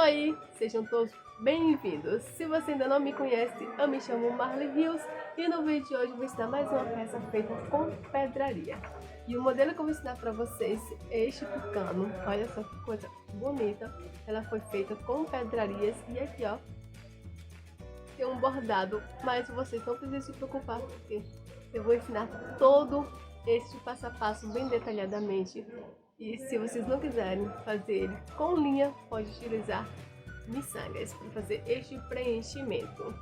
Oi, sejam todos bem-vindos. Se você ainda não me conhece, eu me chamo Marley Rios e no vídeo de hoje eu vou ensinar mais uma peça feita com pedraria. E o modelo que eu vou ensinar para vocês é este tucano. Olha só que coisa bonita. Ela foi feita com pedrarias e aqui ó, tem um bordado, mas vocês não precisam se preocupar porque eu vou ensinar todo este passo a passo bem detalhadamente. E se vocês não quiserem fazer ele com linha, pode utilizar miçangas para fazer este preenchimento.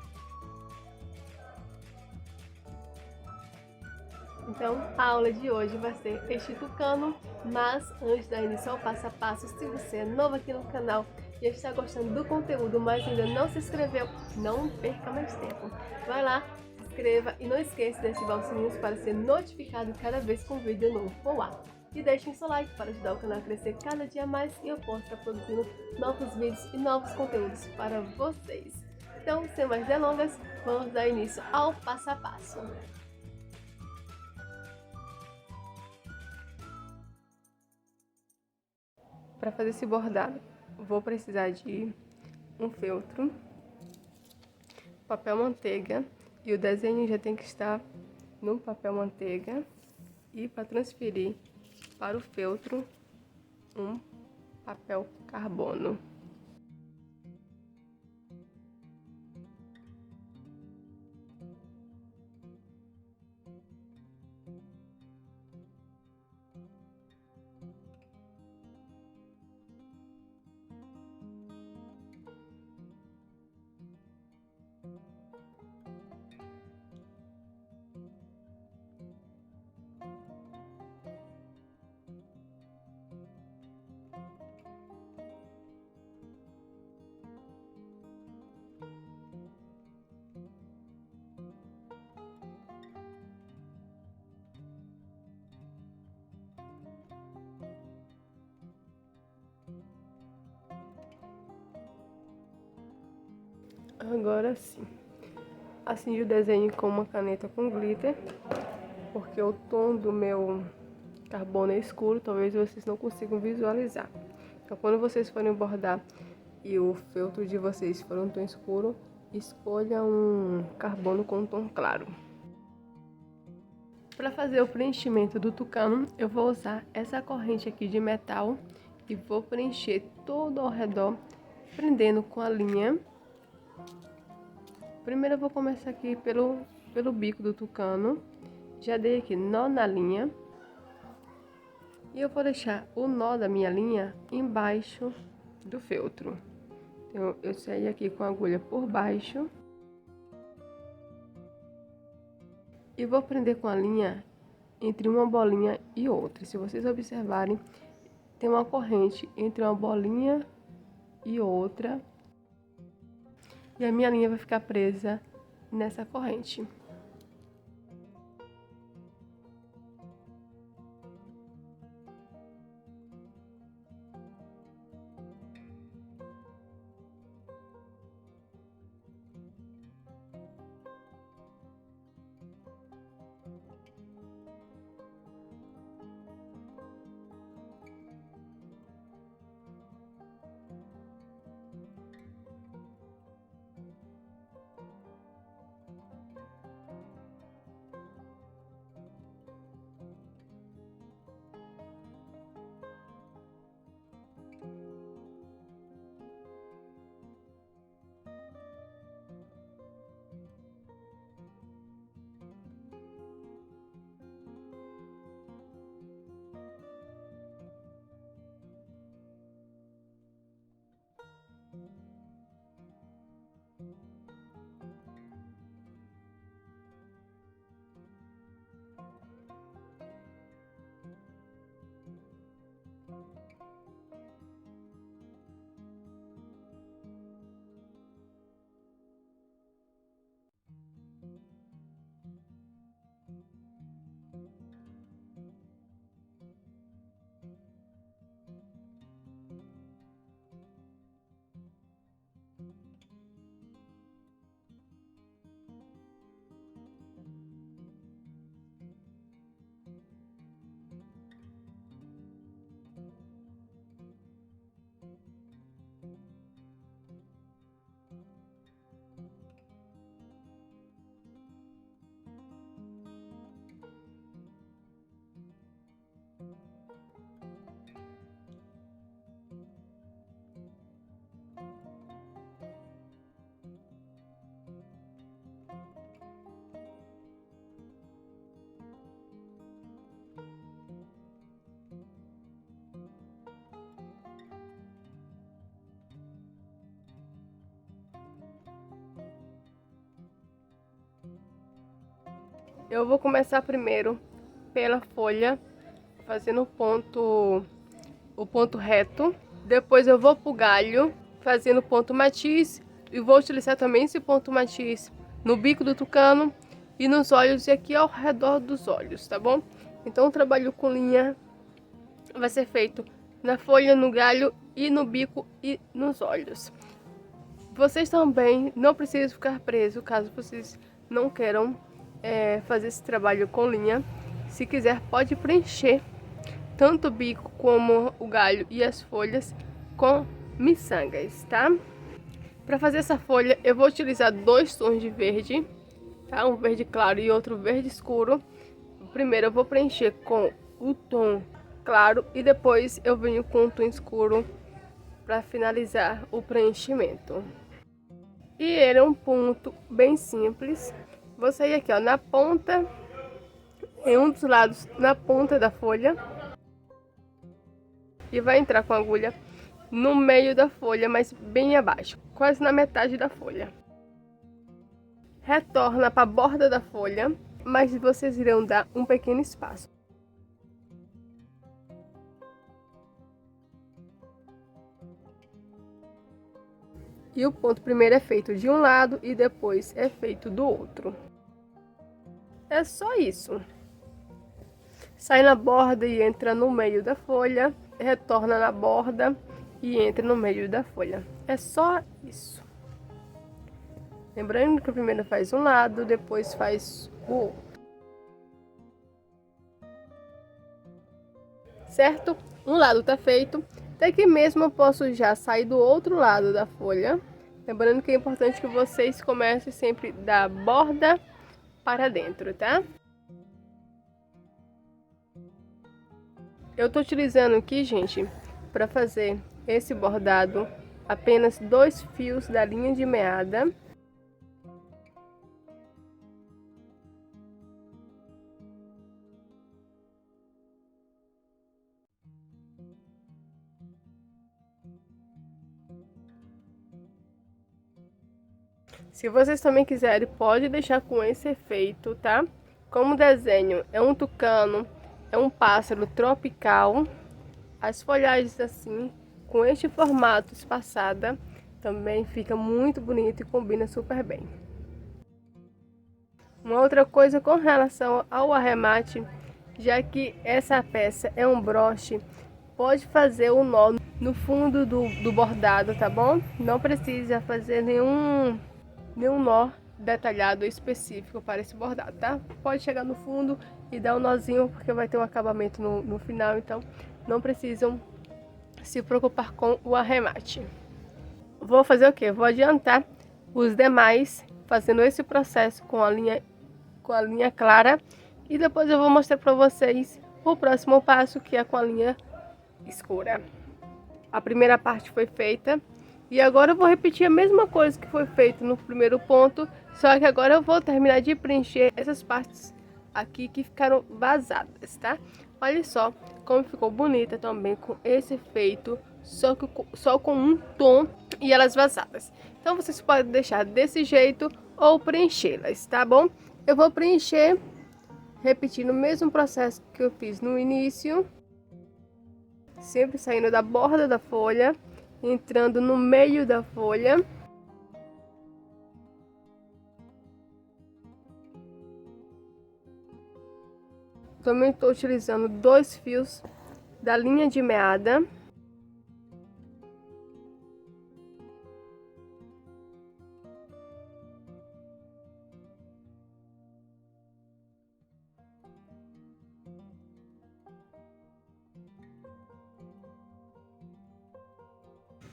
Então, a aula de hoje vai ser este tucano, mas antes da início ao passo a passo, se você é novo aqui no canal e está gostando do conteúdo, mas ainda não se inscreveu, não perca mais tempo. Vai lá, se inscreva e não esqueça de ativar os sininhos para ser notificado cada vez que um vídeo novo for lá. E deixem seu like para ajudar o canal a crescer cada dia mais e eu posso estar produzindo novos vídeos e novos conteúdos para vocês. Então, sem mais delongas, vamos dar início ao passo a passo. Para fazer esse bordado, vou precisar de um feltro, papel manteiga, e o desenho já tem que estar no papel manteiga, e para transferir para o feltro, um papel carbono. Agora sim, acendi o desenho com uma caneta com glitter, porque o tom do meu carbono é escuro, talvez vocês não consigam visualizar. Então, quando vocês forem bordar e o feltro de vocês for um tom escuro, escolha um carbono com um tom claro. Para fazer o preenchimento do tucano, eu vou usar essa corrente aqui de metal e vou preencher todo ao redor, prendendo com a linha. Primeiro eu vou começar aqui pelo bico do tucano. Já dei aqui nó na linha. E eu vou deixar o nó da minha linha embaixo do feltro. Então, eu saí aqui com a agulha por baixo. E vou prender com a linha entre uma bolinha e outra. Se vocês observarem, tem uma corrente entre uma bolinha e outra. E a minha linha vai ficar presa nessa corrente. Eu vou começar primeiro pela folha, fazendo o ponto reto. Depois eu vou pro galho, fazendo ponto matiz. E vou utilizar também esse ponto matiz no bico do tucano e nos olhos e aqui ao redor dos olhos, tá bom? Então o trabalho com linha vai ser feito na folha, no galho e no bico e nos olhos. Vocês também não precisam ficar presos caso vocês não queiram fazer esse trabalho com linha. Se quiser, pode preencher tanto o bico como o galho e as folhas com miçangas, tá? Para fazer essa folha, eu vou utilizar 2 tons de verde, tá? Um verde claro e outro verde escuro. Primeiro eu vou preencher com o tom claro e depois eu venho com o tom escuro para finalizar o preenchimento. E ele é um ponto bem simples. Vou sair aqui, ó, na ponta, em um dos lados, na ponta da folha. E vai entrar com a agulha no meio da folha, mas bem abaixo, quase na metade da folha. Retorna para a borda da folha, mas vocês irão dar um pequeno espaço. E o ponto primeiro é feito de um lado e depois é feito do outro. É só isso. Sai na borda e entra no meio da folha, retorna na borda e entra no meio da folha. É só isso. Lembrando que primeiro faz um lado, depois faz o outro. Certo? Um lado tá feito. Daqui mesmo eu posso já sair do outro lado da folha. Lembrando que é importante que vocês comecem sempre da borda para dentro, tá? Eu tô utilizando aqui, gente, para fazer esse bordado, apenas 2 fios da linha de meada. Se vocês também quiserem, pode deixar com esse efeito, tá? Como o desenho é um tucano, é um pássaro tropical, as folhagens assim, com este formato espaçada, também fica muito bonito e combina super bem. Uma outra coisa com relação ao arremate, já que essa peça é um broche, pode fazer o nó no fundo do bordado, tá bom? Não precisa fazer nenhum nó detalhado específico para esse bordado, tá? Pode chegar no fundo e dar um nozinho, porque vai ter um acabamento no final, então não precisam se preocupar com o arremate. Vou fazer o que? Vou adiantar os demais, fazendo esse processo com a linha clara, e depois eu vou mostrar para vocês o próximo passo, que é com a linha escura. A primeira parte foi feita. E agora eu vou repetir a mesma coisa que foi feito no primeiro ponto, só que agora eu vou terminar de preencher essas partes aqui que ficaram vazadas, tá? Olha só como ficou bonita também com esse efeito, só com um tom e elas vazadas. Então vocês podem deixar desse jeito ou preenchê-las, tá bom? Eu vou preencher, repetindo o mesmo processo que eu fiz no início, sempre saindo da borda da folha, entrando no meio da folha. Também estou utilizando 2 fios da linha de meada.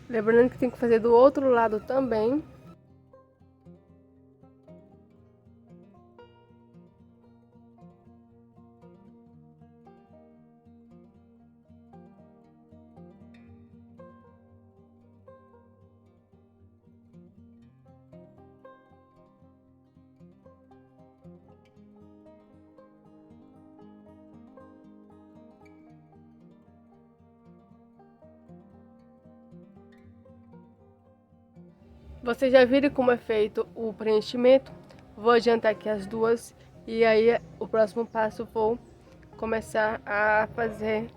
Lembrando que tem que fazer do outro lado também. Vocês já viram como é feito o preenchimento? Vou adiantar aqui as duas E aí o próximo passo vou começar a fazer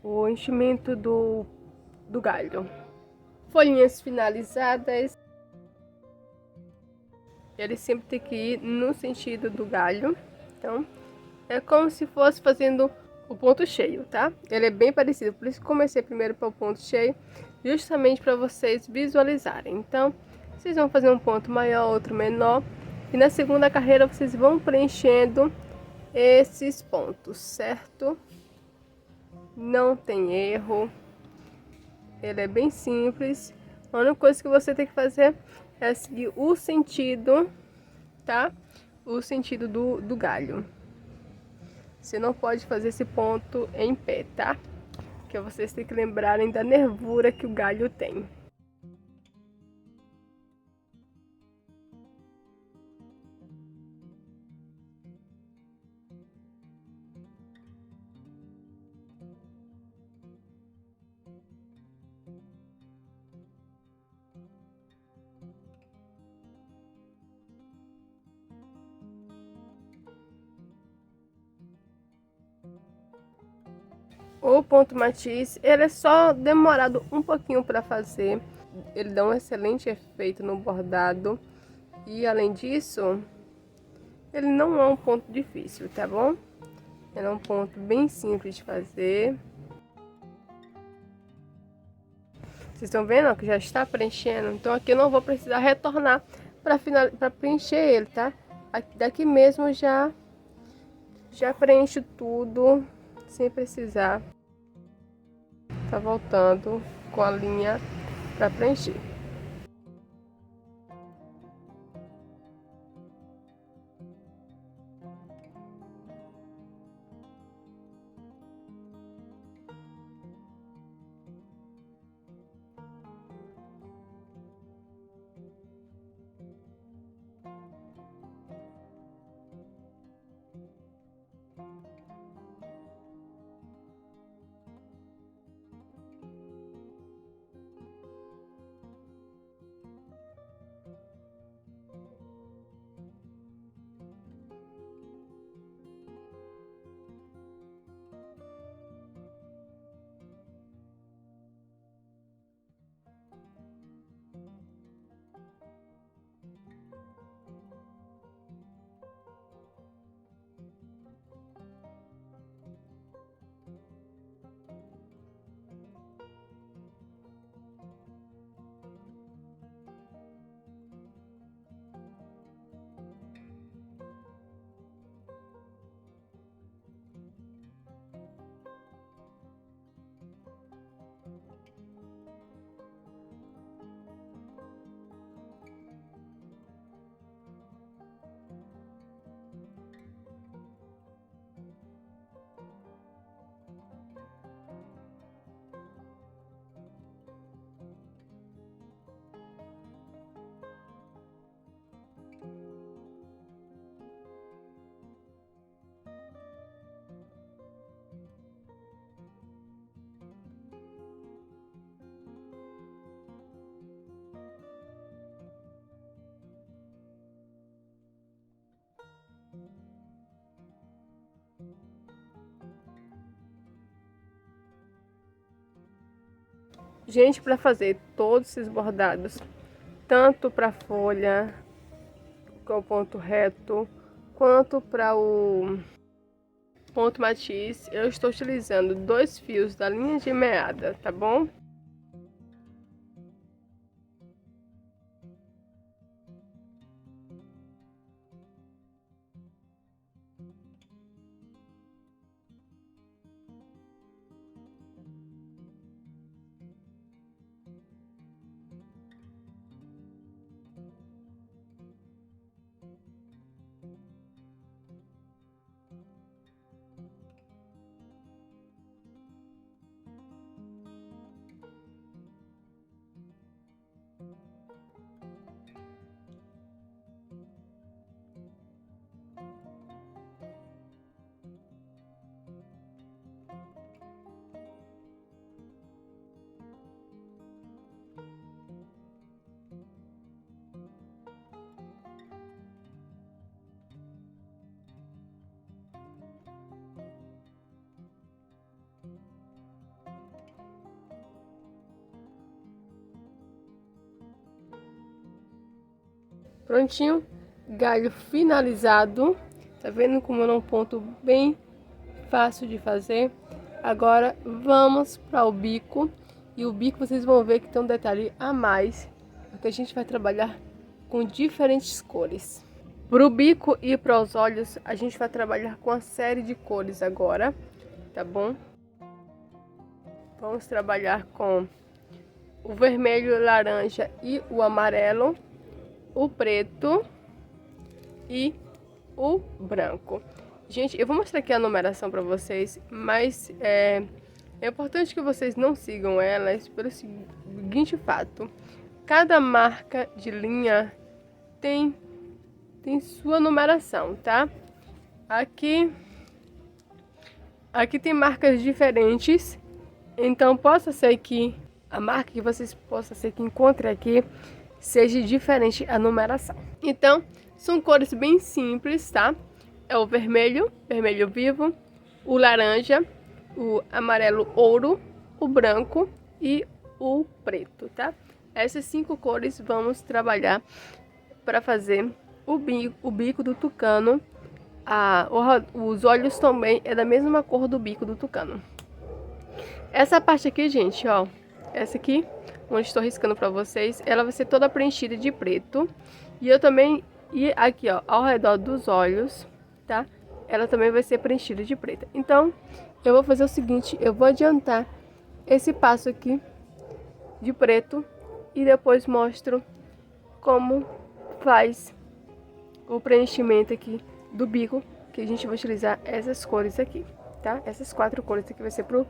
o enchimento do galho. Folhinhas finalizadas, ele sempre tem que ir no sentido do galho. Então é como se fosse fazendo o ponto cheio, tá? Ele é bem parecido, por isso que comecei primeiro para o ponto cheio, justamente para vocês visualizarem. Então vocês vão fazer um ponto maior, outro menor, e na segunda carreira vocês vão preenchendo esses pontos, certo? Não tem erro, ele é bem simples. A única coisa que você tem que fazer é seguir o sentido, tá? O sentido do galho. Você não pode fazer esse ponto em pé, tá? Porque vocês têm que lembrarem da nervura que o galho tem. O ponto matiz, ele é só demorado um pouquinho para fazer. Ele dá um excelente efeito no bordado. E além disso, ele não é um ponto difícil, tá bom? Ele é um ponto bem simples de fazer. Vocês estão vendo, ó, que já está preenchendo. Então aqui eu não vou precisar retornar para preencher ele, tá? Daqui mesmo já preencho tudo sem precisar tá voltando com a linha para preencher. Gente, para fazer todos esses bordados, tanto para a folha com o ponto reto, quanto para o ponto matiz, eu estou utilizando 2 fios da linha de meada, tá bom? Prontinho, galho finalizado. Tá vendo como é um ponto bem fácil de fazer? Agora vamos para o bico. E o bico vocês vão ver que tem um detalhe a mais, porque a gente vai trabalhar com diferentes cores. Para o bico e para os olhos, a gente vai trabalhar com a série de cores agora, tá bom? Vamos trabalhar com o vermelho, laranja e o amarelo, o preto e o branco. Gente, eu vou mostrar aqui a numeração para vocês, mas é importante que vocês não sigam elas pelo seguinte fato: cada marca de linha tem sua numeração, tá? Aqui tem marcas diferentes, então possa ser que a marca que vocês possam ser que encontrem aqui seja diferente a numeração. Então, são cores bem simples, tá? É o vermelho, vermelho vivo, o laranja, o amarelo ouro, o branco e o preto, tá? Essas 5 cores vamos trabalhar para fazer o bico do tucano. Os olhos também é da mesma cor do bico do tucano. Essa parte aqui, gente, ó, essa aqui, onde estou riscando para vocês, ela vai ser toda preenchida de preto. E aqui, ó, ao redor dos olhos, tá? Ela também vai ser preenchida de preta. Então, eu vou fazer o seguinte, eu vou adiantar esse passo aqui de preto e depois mostro como faz o preenchimento aqui do bico, que a gente vai utilizar essas cores aqui, tá? Essas 4 cores aqui vai ser pro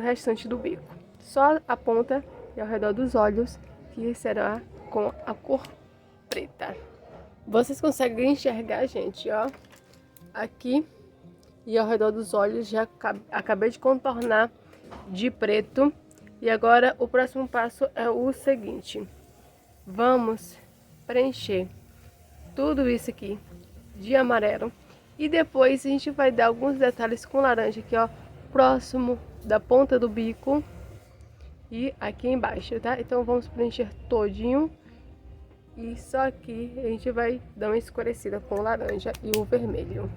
restante do bico. Só a ponta e ao redor dos olhos que será com a cor preta. Vocês conseguem enxergar, gente, ó, aqui e ao redor dos olhos já acabei de contornar de preto. E agora o próximo passo é o seguinte: vamos preencher tudo isso aqui de amarelo e depois a gente vai dar alguns detalhes com laranja aqui, ó, próximo da ponta do bico e aqui embaixo, tá? Então vamos preencher todinho. E só aqui a gente vai dar uma escurecida com o laranja e o vermelho.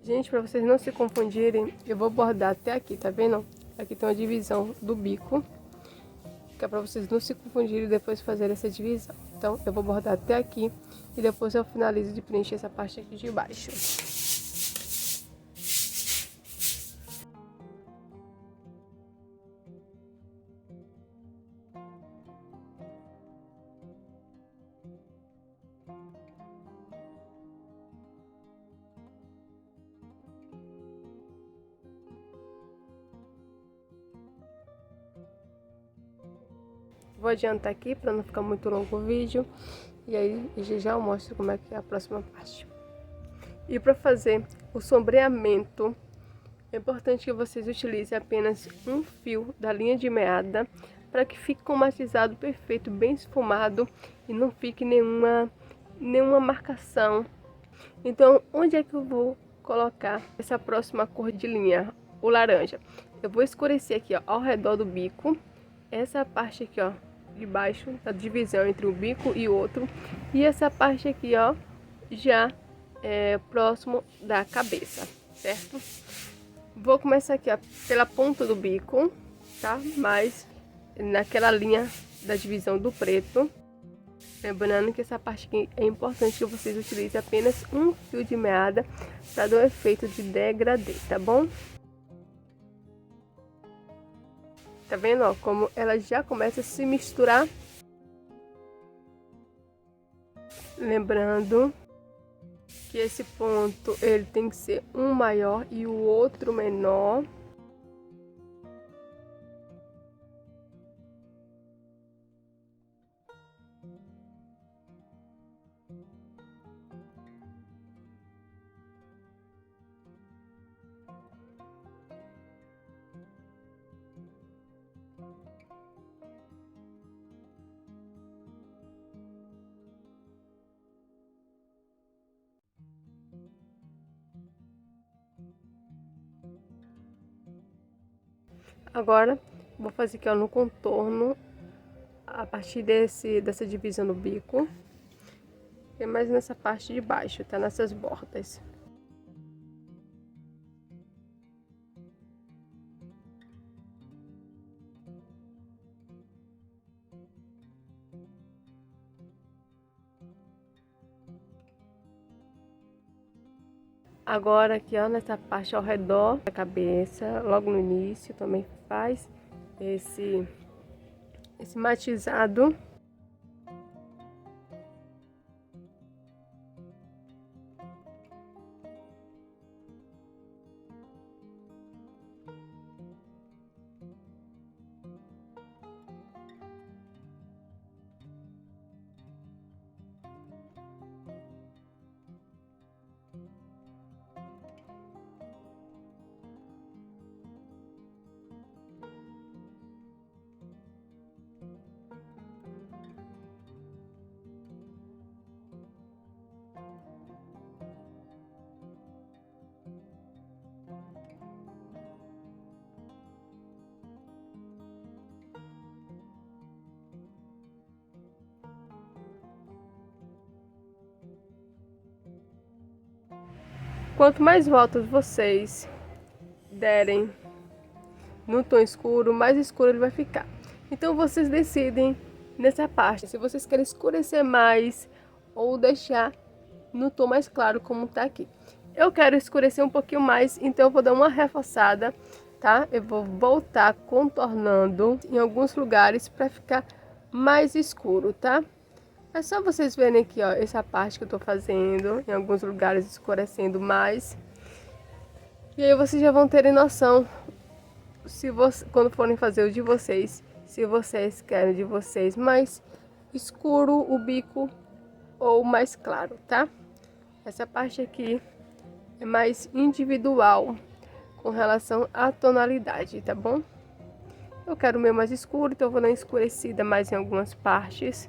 Gente, para vocês não se confundirem, eu vou bordar até aqui, tá vendo? Aqui tem uma divisão do bico, que é para vocês não se confundirem e depois fazer essa divisão. Então, eu vou bordar até aqui e depois eu finalizo de preencher essa parte aqui de baixo. Vou adiantar aqui para não ficar muito longo o vídeo. E aí já eu mostro como é que é a próxima parte. E para fazer o sombreamento, é importante que vocês utilizem apenas um fio da linha de meada, para que fique com o matizado perfeito, bem esfumado e não fique nenhuma marcação. Então, onde é que eu vou colocar essa próxima cor de linha? O laranja. Eu vou escurecer aqui, ó, ao redor do bico. Essa parte aqui, ó, de baixo, a divisão entre um bico e outro. E essa parte aqui, ó, já é próximo da cabeça, certo? Vou começar aqui, ó, pela ponta do bico, tá? Mas naquela linha da divisão do preto. Lembrando que essa parte aqui é importante que vocês utilizem apenas um fio de meada para dar um efeito de degradê, tá bom? Tá vendo, ó, como ela já começa a se misturar Lembrando que esse ponto ele tem que ser um maior e o outro menor. Agora, vou fazer aqui, ó, no contorno, a partir dessa divisão do bico. E mais nessa parte de baixo, tá? Nessas bordas. Agora aqui, ó, nessa parte ao redor da cabeça, logo no início, também faz esse matizado. Quanto mais voltas vocês derem no tom escuro, mais escuro ele vai ficar. Então vocês decidem nessa parte, se vocês querem escurecer mais ou deixar no tom mais claro como tá aqui. Eu quero escurecer um pouquinho mais, então eu vou dar uma reforçada, tá? Eu vou voltar contornando em alguns lugares para ficar mais escuro, tá? É só vocês verem aqui, ó, essa parte que eu tô fazendo, em alguns lugares escurecendo mais. E aí vocês já vão terem noção, quando forem fazer o de vocês, se vocês querem de vocês mais escuro o bico ou mais claro, tá? Essa parte aqui é mais individual com relação à tonalidade, tá bom? Eu quero o meu mais escuro, então eu vou dar uma escurecida mais em algumas partes.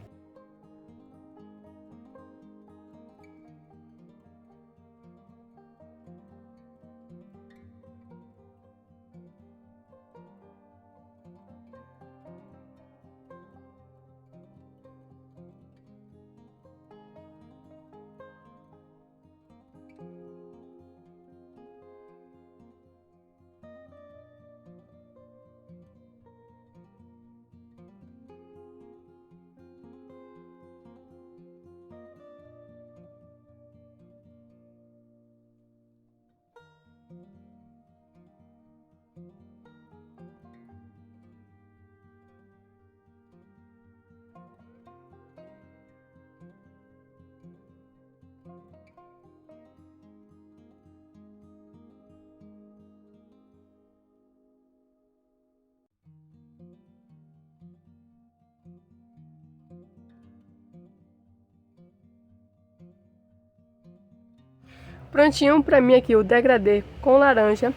Prontinho para mim aqui o degradê com laranja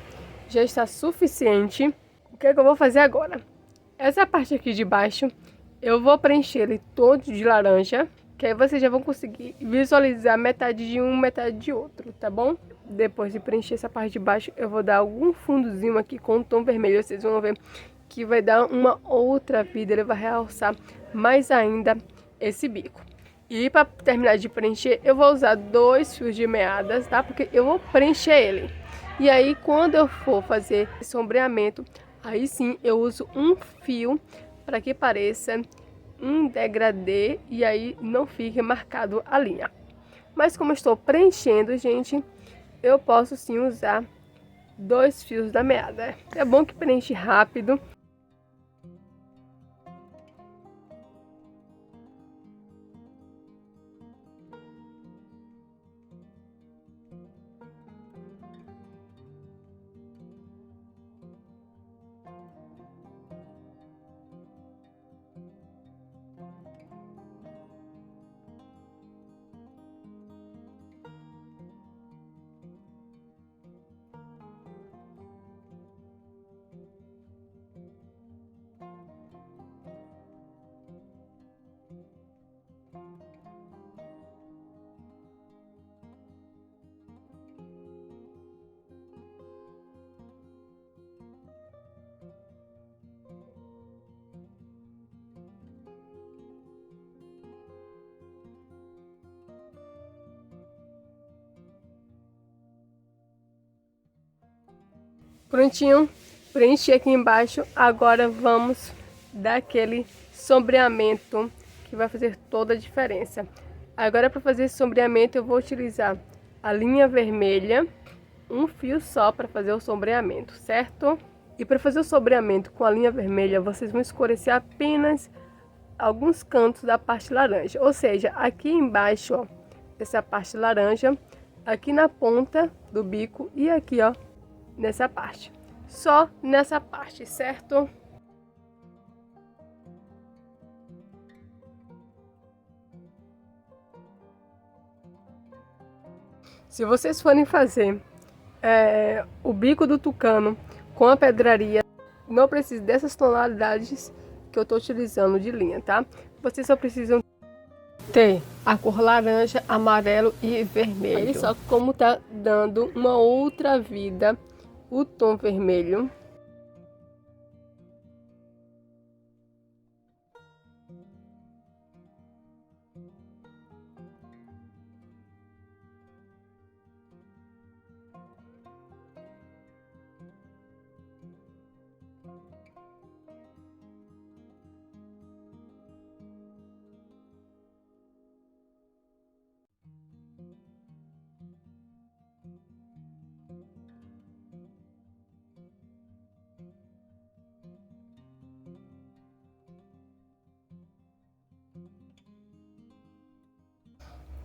já está suficiente. O que é que eu vou fazer agora? Essa parte aqui de baixo eu vou preencher ele todo de laranja, que aí vocês já vão conseguir visualizar metade de um, metade de outro, tá bom? Depois de preencher essa parte de baixo, eu vou dar algum fundozinho aqui com um tom vermelho, vocês vão ver que vai dar uma outra vida, ele vai realçar mais ainda esse bico. E para terminar de preencher, eu vou usar 2 fios de meadas, tá? Porque eu vou preencher ele. E aí, quando eu for fazer sombreamento, aí sim eu uso um fio para que pareça um degradê e aí não fique marcado a linha. Mas como eu estou preenchendo, gente, eu posso sim usar 2 fios da meada. É bom que preenche rápido. Prontinho, preenchi aqui embaixo. Agora vamos dar aquele sombreamento que vai fazer toda a diferença. Agora, para fazer esse sombreamento, eu vou utilizar a linha vermelha, um fio só para fazer o sombreamento, certo? E para fazer o sombreamento com a linha vermelha, vocês vão escurecer apenas alguns cantos da parte laranja. Ou seja, aqui embaixo, ó, essa parte laranja, aqui na ponta do bico e aqui, ó, nessa parte. Só nessa parte, certo? Se vocês forem fazer o bico do tucano com a pedraria, não precisa dessas tonalidades que eu tô utilizando de linha, tá? Vocês só precisam ter a cor laranja, amarelo e vermelho. Olha só como tá dando uma outra vida o tom vermelho.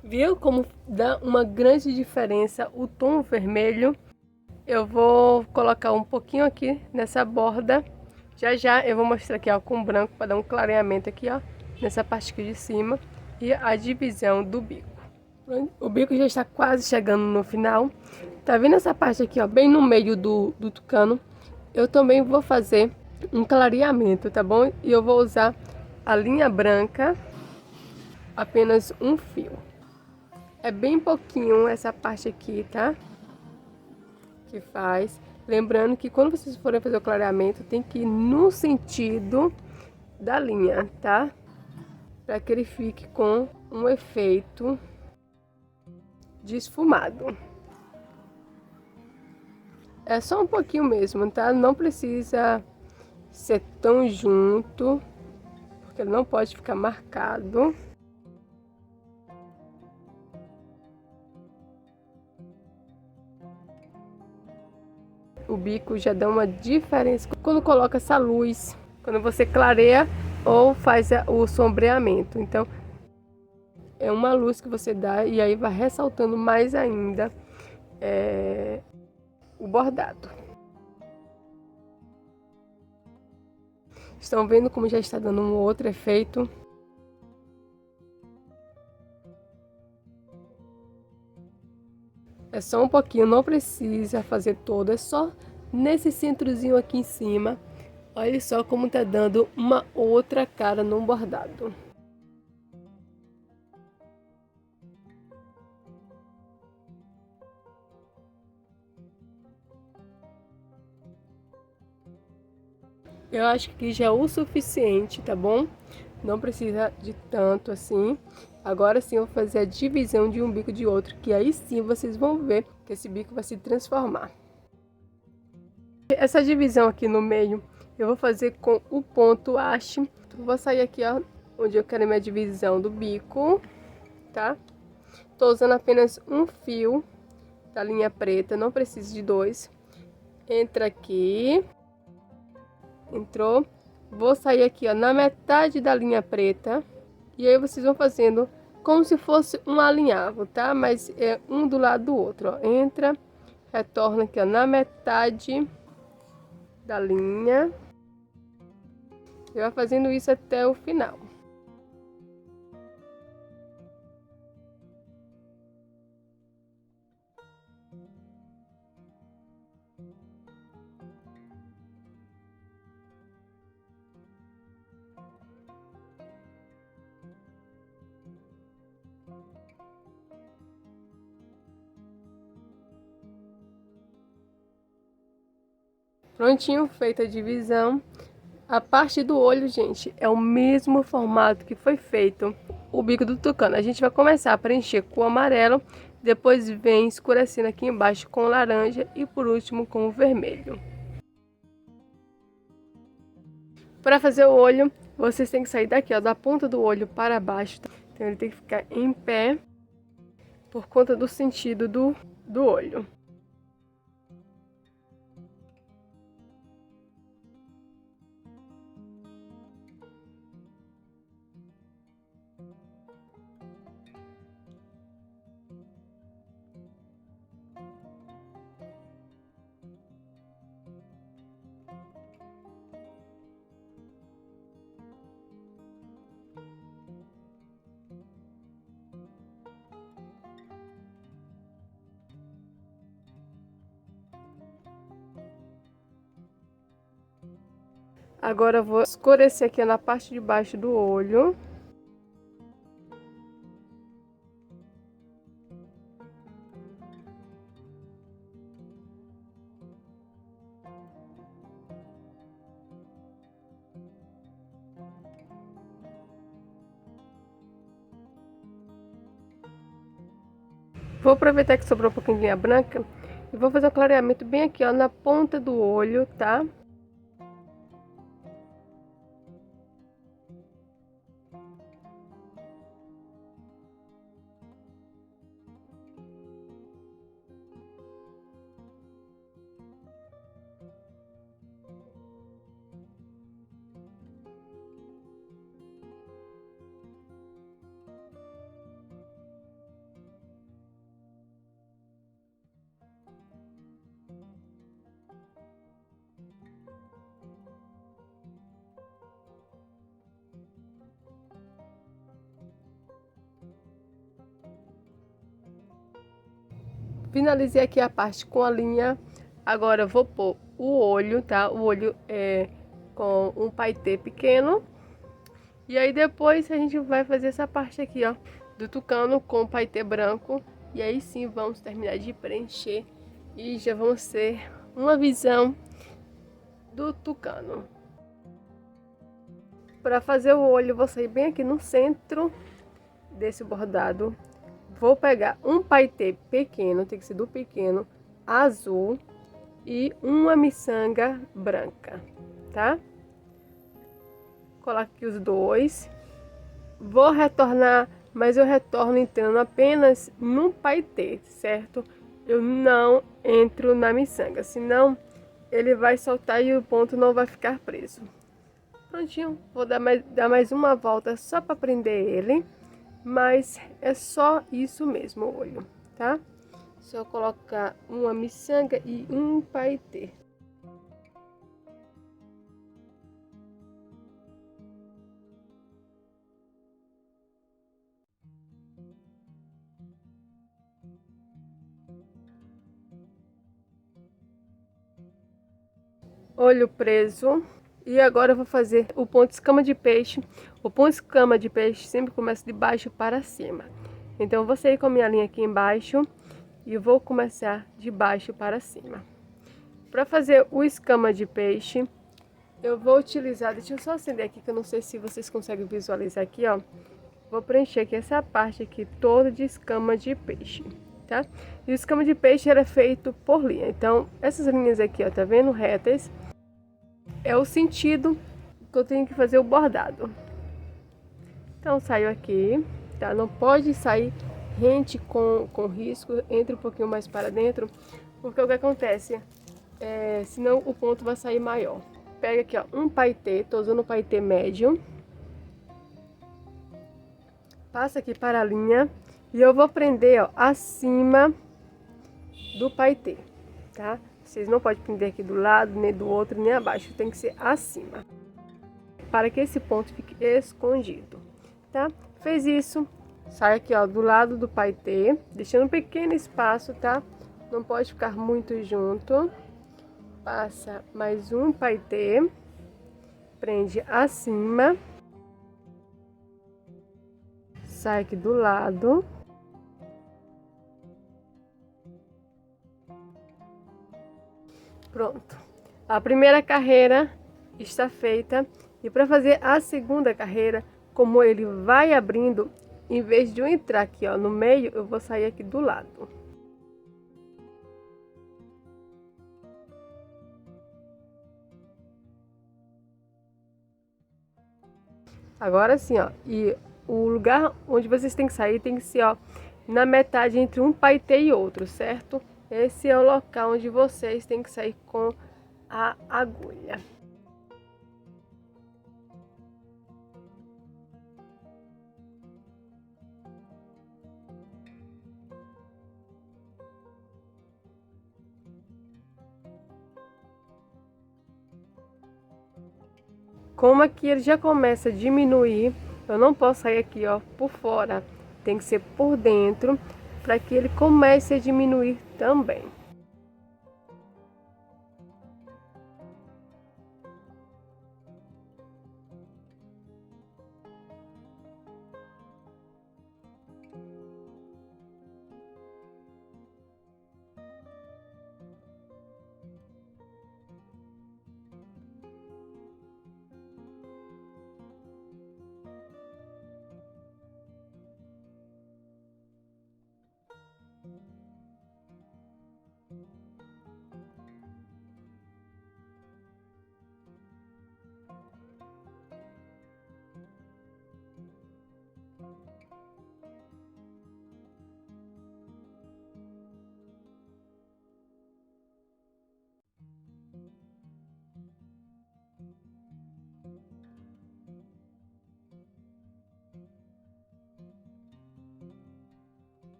Viu como dá uma grande diferença o tom vermelho? Eu vou colocar um pouquinho aqui nessa borda. Já já eu vou mostrar aqui, ó, com branco para dar um clareamento aqui, ó, nessa parte aqui de cima. E a divisão do bico. O bico já está quase chegando no final. Tá vendo essa parte aqui, ó, bem no meio do tucano? Eu também vou fazer um clareamento, tá bom? E eu vou usar a linha branca, apenas um fio. É bem pouquinho essa parte aqui, tá? Que faz. Lembrando que quando vocês forem fazer o clareamento, tem que ir no sentido da linha, tá? Para que ele fique com um efeito de esfumado. É só um pouquinho mesmo, tá? Não precisa ser tão junto, porque ele não pode ficar marcado. O bico já dá uma diferença quando coloca essa luz, quando você clareia ou faz o sombreamento. Então, é uma luz que você dá e aí vai ressaltando mais ainda o bordado. Estão vendo como já está dando um outro efeito? É só um pouquinho, não precisa fazer todo, é só nesse centrozinho aqui em cima. Olha só como tá dando uma outra cara no bordado. Eu acho que já é o suficiente, tá bom? Não precisa de tanto assim. Agora sim eu vou fazer a divisão de um bico de outro, que aí sim vocês vão ver que esse bico vai se transformar. Essa divisão aqui no meio eu vou fazer com o ponto haste. Vou sair aqui, ó, onde eu quero a minha divisão do bico, tá? Tô usando apenas um fio da linha preta, não preciso de dois. Entra aqui. Entrou. Vou sair aqui, ó, na metade da linha preta. E aí vocês vão fazendo como se fosse um alinhavo, tá? Mas é um do lado do outro, ó. Entra, retorna aqui, ó, na metade da linha. E vai fazendo isso até o final. Prontinho, feita a divisão. A parte do olho, gente, é o mesmo formato que foi feito o bico do tucano. A gente vai começar a preencher com o amarelo Depois vem escurecendo aqui embaixo com laranja e por último com o vermelho. Para fazer o olho, vocês têm que sair daqui, ó, da ponta do olho para baixo. Então ele tem que ficar em pé por conta do sentido do olho. Agora eu vou escurecer aqui na parte de baixo do olho. Vou aproveitar que sobrou um pouquinho de linha branca e vou fazer um clareamento bem aqui, ó, na ponta do olho, tá? Finalizei aqui a parte com a linha. Agora eu vou pôr o olho, tá? O olho é com um paetê pequeno. E aí depois a gente vai fazer essa parte aqui, ó, do tucano com o paetê branco. E aí sim vamos terminar de preencher e já vamos ter uma visão do tucano. Para fazer o olho, vou sair bem aqui no centro desse bordado. Vou pegar um paetê pequeno, tem que ser do pequeno, azul e uma miçanga branca, tá? Coloco aqui os dois. Vou retornar, mas eu retorno entrando apenas no paetê, certo? Eu não entro na miçanga, senão ele vai soltar e o ponto não vai ficar preso. Prontinho, vou dar mais uma volta só para prender ele. Mas é só isso mesmo o olho, tá? Só colocar uma miçanga e um paetê. Olho preso. E agora eu vou fazer o ponto escama de peixe. O ponto escama de peixe sempre começa de baixo para cima. Então eu vou sair com a minha linha aqui embaixo e vou começar de baixo para cima. Para fazer o escama de peixe, eu vou utilizar, deixa eu só acender aqui que eu não sei se vocês conseguem visualizar aqui, ó. Vou preencher aqui essa parte aqui toda de escama de peixe, tá? E o escama de peixe era feito por linha. Então essas linhas aqui, ó, tá vendo? Retas. É o sentido que eu tenho que fazer o bordado. Então saio aqui, tá? Não pode sair rente com risco, entre um pouquinho mais para dentro, porque o que acontece? Senão o ponto vai sair maior. Pega aqui, ó, um paetê, tô usando o paetê médio. Passa aqui para a linha e eu vou prender, ó, acima do paetê, tá? Vocês não podem prender aqui do lado, nem do outro, nem abaixo. Tem que ser acima. Para que esse ponto fique escondido, tá? Fez isso, sai aqui, ó, do lado do paetê, deixando um pequeno espaço, tá? Não pode ficar muito junto. Passa mais um paetê. Prende acima. Sai aqui do lado. Pronto, a primeira carreira está feita. E para fazer a segunda carreira, como ele vai abrindo, em vez de eu entrar aqui, ó, no meio, eu vou sair aqui do lado. Agora sim, ó, e o lugar onde vocês têm que sair tem que ser, ó, na metade entre um paetê e outro, certo? Esse é o local onde vocês têm que sair com a agulha. Como aqui ele já começa a diminuir, eu não posso sair aqui, ó, por fora. Tem que ser por dentro, para que ele comece a diminuir também.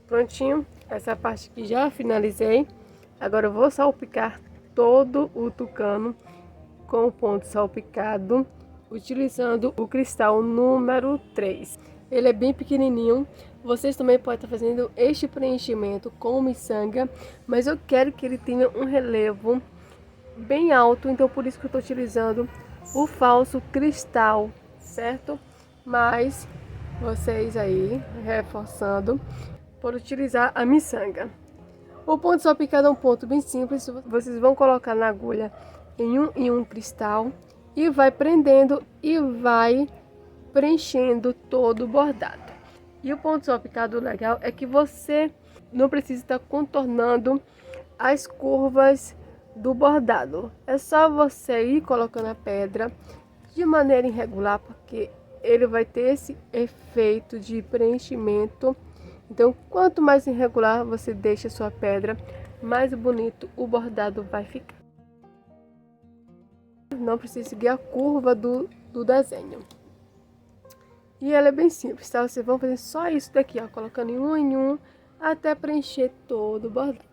Prontinho, essa parte aqui já finalizei. Agora eu vou salpicar todo o tucano com o ponto salpicado, utilizando o cristal número 3. Ele é bem pequenininho. Vocês também podem estar fazendo este preenchimento com miçanga, mas eu quero que ele tenha um relevo bem alto, então por isso que eu estou utilizando o falso cristal, certo? Mas vocês aí, reforçando, por utilizar a miçanga. O ponto salpicado é um ponto bem simples. Vocês vão colocar na agulha em um cristal e vai prendendo e vai preenchendo todo o bordado. E o ponto salpicado legal é que você não precisa estar contornando as curvas do bordado. É só você ir colocando a pedra de maneira irregular, porque ele vai ter esse efeito de preenchimento. Então, quanto mais irregular você deixa a sua pedra, mais bonito o bordado vai ficar. Não precisa seguir a curva do desenho. E ela é bem simples, tá? Vocês vão fazer só isso daqui, ó, colocando em um, até preencher todo o bordado.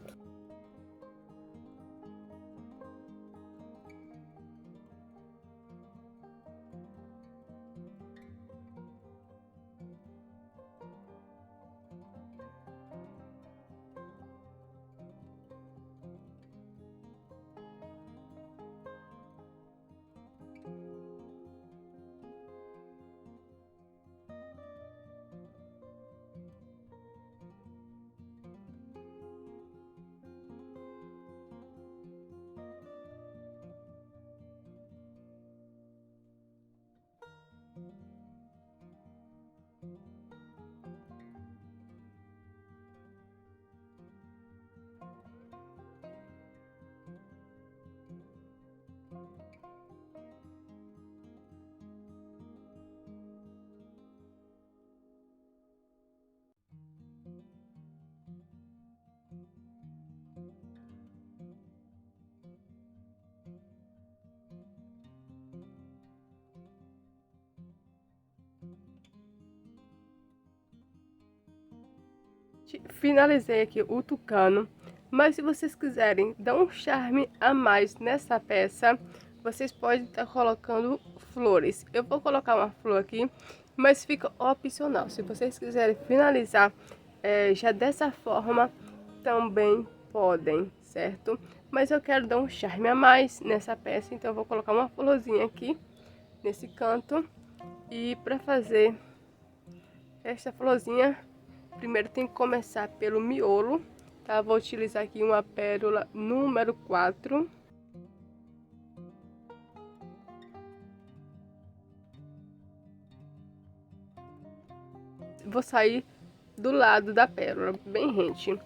Gente, finalizei aqui o tucano, mas se vocês quiserem dar um charme a mais nessa peça, vocês podem estar colocando flores. Eu vou colocar uma flor aqui, mas fica opcional. Se vocês quiserem finalizar já dessa forma, também podem, certo? Mas eu quero dar um charme a mais nessa peça, então eu vou colocar uma florzinha aqui nesse canto. E para fazer esta florzinha, primeiro tem que começar pelo miolo, tá? Vou utilizar aqui uma pérola número 4. Vou sair do lado da pérola, bem rente.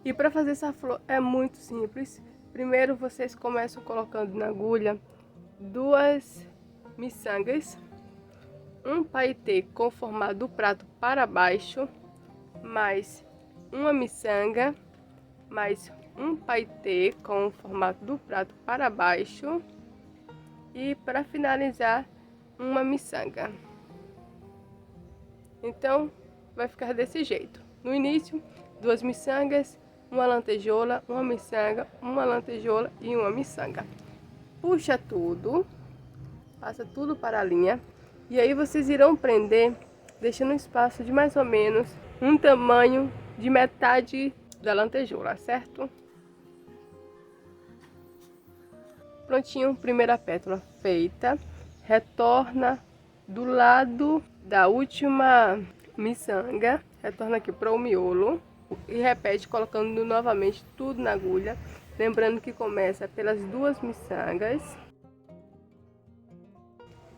E para fazer essa flor é muito simples. Primeiro vocês começam colocando na agulha 2 miçangas, um paetê com formato do prato para baixo, mais uma miçanga, mais um paetê com o formato do prato para baixo e para finalizar uma miçanga. Então vai ficar desse jeito. No início, 2 miçangas, uma lantejola, uma miçanga, uma lantejola e uma miçanga. Puxa tudo, passa tudo para a linha e aí vocês irão prender, deixando um espaço de mais ou menos um tamanho de metade da lantejola, certo? Prontinho, primeira pétala feita. Retorna do lado da última miçanga, retorna aqui para o miolo e repete colocando novamente tudo na agulha, lembrando que começa pelas 2 miçangas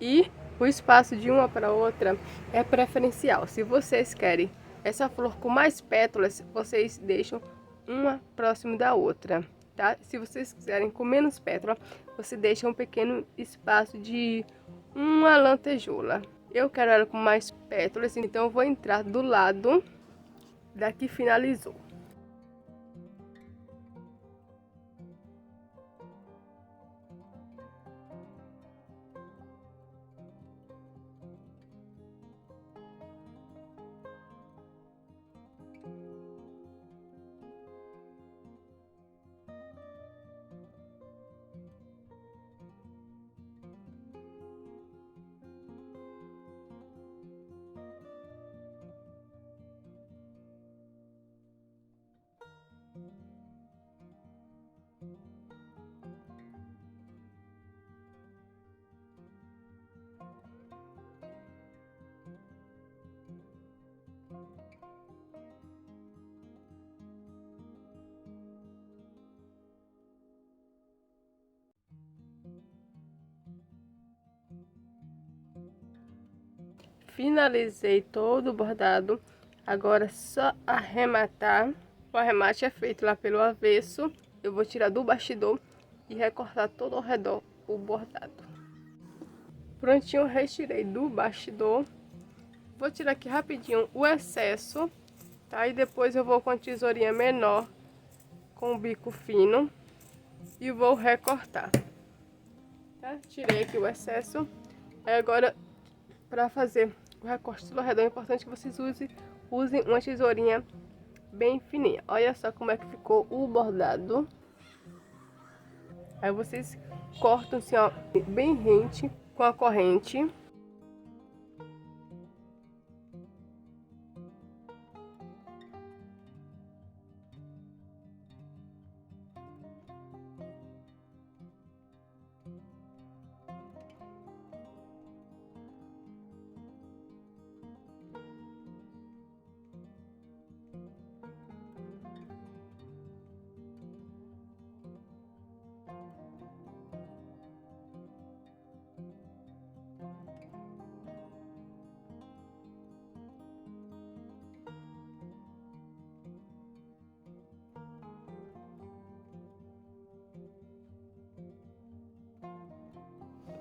e o espaço de uma para outra é preferencial. Se vocês querem essa flor com mais pétalas, vocês deixam uma próximo da outra, tá? Se vocês quiserem com menos pétala, você deixa um pequeno espaço de uma lantejola. Eu quero ela com mais pétalas, então eu vou entrar do lado da que finalizou. Finalizei todo o bordado, agora é só arrematar. O arremate é feito lá pelo avesso. Eu vou tirar do bastidor e recortar todo ao redor o bordado. Prontinho, retirei do bastidor. Vou tirar aqui rapidinho o excesso, tá? E depois eu vou com a tesourinha menor, com o bico fino, e vou recortar, tá? Tirei aqui o excesso. Aí agora, para fazer o recorte do redor, é importante que vocês usem uma tesourinha bem fininha. Olha só como é que ficou o bordado. Aí vocês cortam assim, ó, bem rente com a corrente.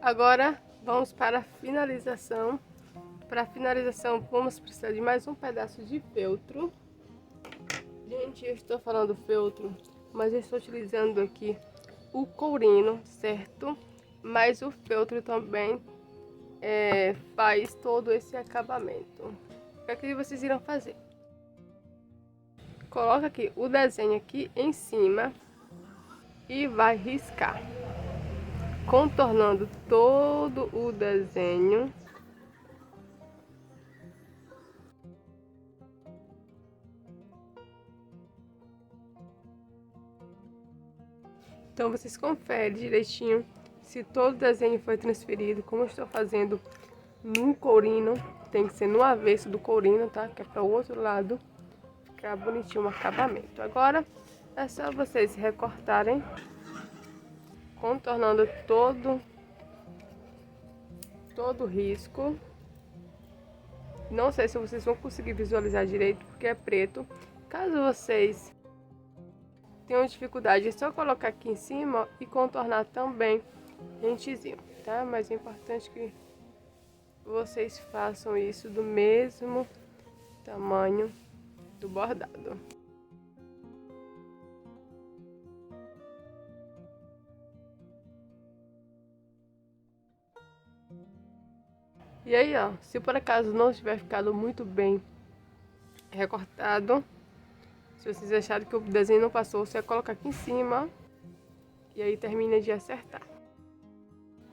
Agora vamos para a finalização. Para a finalização vamos precisar de mais um pedaço de feltro. Gente, eu estou falando feltro, mas eu estou utilizando aqui o courino, certo? Mas o feltro também faz todo esse acabamento. O que é que vocês irão fazer? coloca aqui o desenho aqui em cima e vai riscar, contornando todo o desenho. Então vocês conferem direitinho se todo o desenho foi transferido, como eu estou fazendo no corino. Tem que ser no avesso do corino, tá? Que é para o outro lado ficar bonitinho o acabamento. Agora é só vocês recortarem, contornando todo o risco. Não sei se vocês vão conseguir visualizar direito porque é preto. Caso vocês tenham dificuldade, é só colocar aqui em cima, ó, e contornar também rentezinho, tá? Mas é importante que vocês façam isso do mesmo tamanho do bordado. E aí, ó, se por acaso não tiver ficado muito bem recortado, se vocês acharem que o desenho não passou, você vai colocar aqui em cima e aí termina de acertar,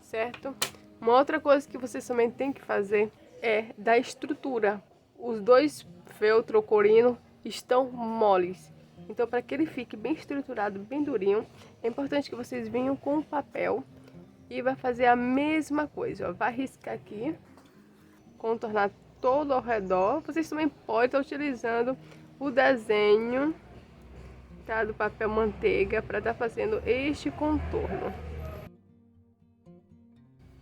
certo? Uma outra coisa que vocês também tem que fazer é da estrutura. Os dois feltro corino estão moles, então para que ele fique bem estruturado, bem durinho, é importante que vocês venham com o papel e vai fazer a mesma coisa, ó. Vai riscar aqui, contornar todo ao redor. Vocês também podem estar utilizando o desenho, tá, do papel manteiga para estar fazendo este contorno.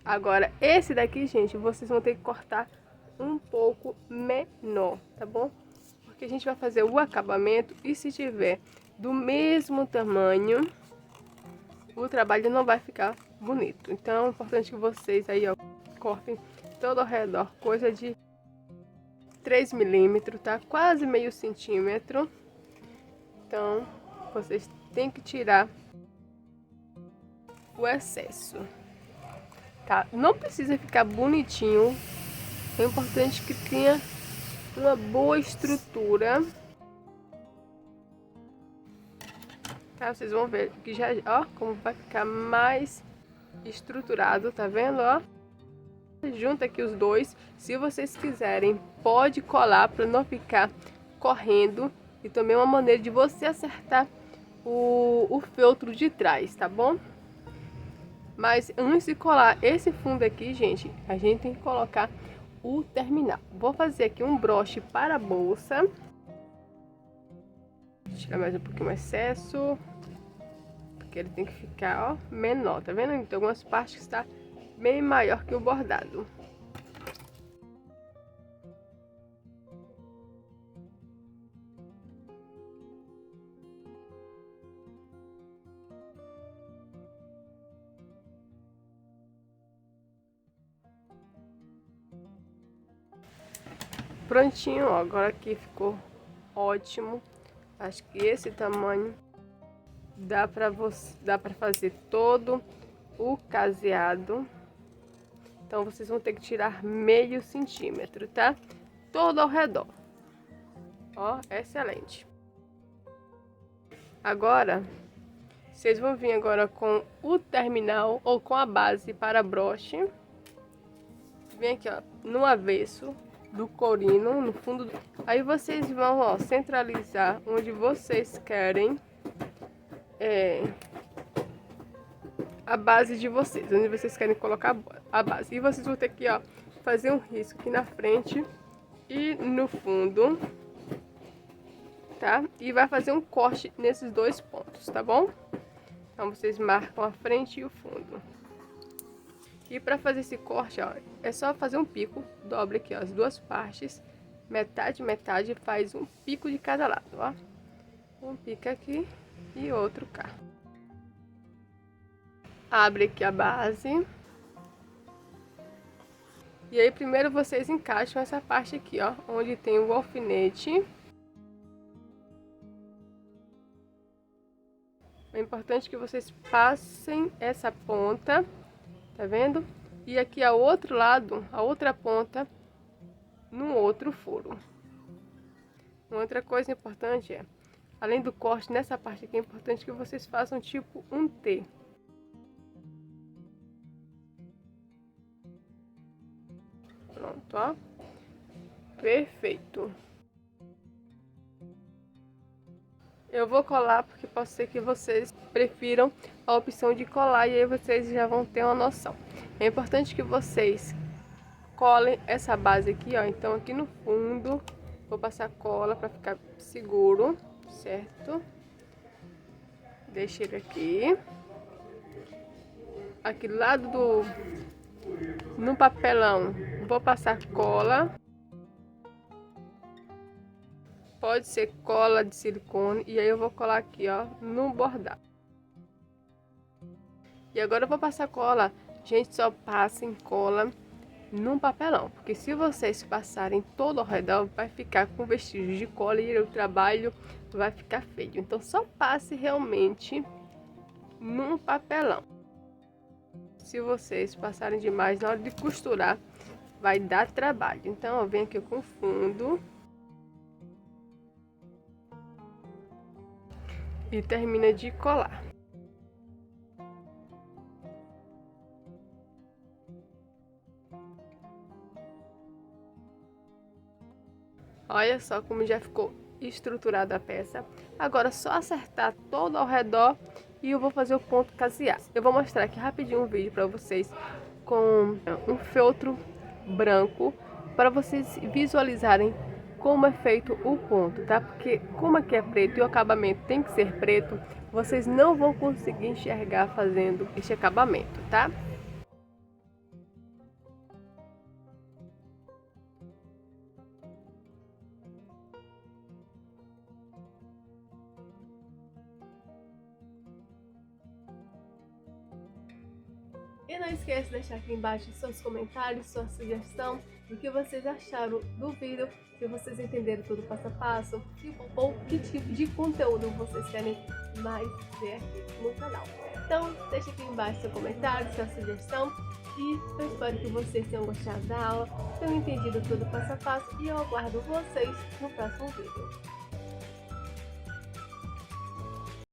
Agora esse daqui, gente, vocês vão ter que cortar um pouco menor, tá bom? Porque a gente vai fazer o acabamento e se tiver do mesmo tamanho, o trabalho não vai ficar bonito. Então é importante que vocês aí, ó, cortem todo ao redor, coisa de 3 milímetros, tá? Quase meio centímetro. Então, vocês têm que tirar o excesso, tá? Não precisa ficar bonitinho. É importante que tenha uma boa estrutura. Tá? Vocês vão ver que já, ó, como vai ficar mais estruturado, tá vendo, ó? Junta aqui os dois. Se vocês quiserem, pode colar para não ficar correndo. E também é uma maneira de você acertar o feltro de trás, tá bom? Mas antes de colar esse fundo aqui, gente, a gente tem que colocar o terminal. Vou fazer aqui um broche para a bolsa. Tirar mais um pouquinho o excesso, porque ele tem que ficar, ó, menor, tá vendo? Então algumas partes que está bem maior que o bordado. Prontinho, ó, agora aqui ficou ótimo. Acho que esse tamanho dá para fazer todo o caseado. Então vocês vão ter que tirar meio centímetro, tá? Todo ao redor. Ó, excelente. Agora, vocês vão vir agora com o terminal ou com a base para broche. Vem aqui, ó, no avesso do corino, no fundo. Aí vocês vão, ó, centralizar onde vocês querem a base de vocês, onde vocês querem colocar a base. E vocês vão ter que, ó, fazer um risco aqui na frente e no fundo, tá? E vai fazer um corte nesses dois pontos, tá bom? Então vocês marcam a frente e o fundo. E para fazer esse corte, ó, é só fazer um pico, dobre aqui, ó, as duas partes, metade, metade, faz um pico de cada lado, ó. Um pico aqui e outro cá. Abre aqui a base. E aí primeiro vocês encaixam essa parte aqui, ó, onde tem o alfinete. É importante que vocês passem essa ponta, tá vendo? E aqui ao outro lado, a outra ponta, no outro furo. Uma outra coisa importante é, além do corte, nessa parte aqui é importante que vocês façam tipo um T. Pronto, ó. Perfeito. Eu vou colar porque pode ser que vocês prefiram a opção de colar e aí vocês já vão ter uma noção. É importante que vocês colem essa base aqui, ó. Então aqui no fundo vou passar cola para ficar seguro, certo? Deixa ele aqui. Aqui do lado no papelão vou passar cola. Pode ser cola de silicone e aí eu vou colar aqui, ó, no bordado. E agora eu vou passar cola. Gente, só passem cola num papelão, porque se vocês passarem todo ao redor, vai ficar com vestígios de cola e o trabalho vai ficar feio. Então só passe realmente num papelão. Se vocês passarem demais na hora de costurar, vai dar trabalho. Então eu venho aqui com o fundo e termina de colar. Olha só como já ficou estruturada a peça. Agora é só acertar todo ao redor e eu vou fazer o ponto caseado. Eu vou mostrar aqui rapidinho um vídeo para vocês com um feltro branco para vocês visualizarem como é feito o ponto, tá? Porque como aqui é preto e o acabamento tem que ser preto, vocês não vão conseguir enxergar fazendo este acabamento, tá? E não esqueça de deixar aqui embaixo seus comentários, sua sugestão, do que vocês acharam do vídeo, se vocês entenderam tudo passo a passo, ou que tipo de conteúdo vocês querem mais ver aqui no canal. Então, deixa aqui embaixo seu comentário, sua sugestão, e eu espero que vocês tenham gostado da aula, tenham entendido tudo passo a passo, e eu aguardo vocês no próximo vídeo.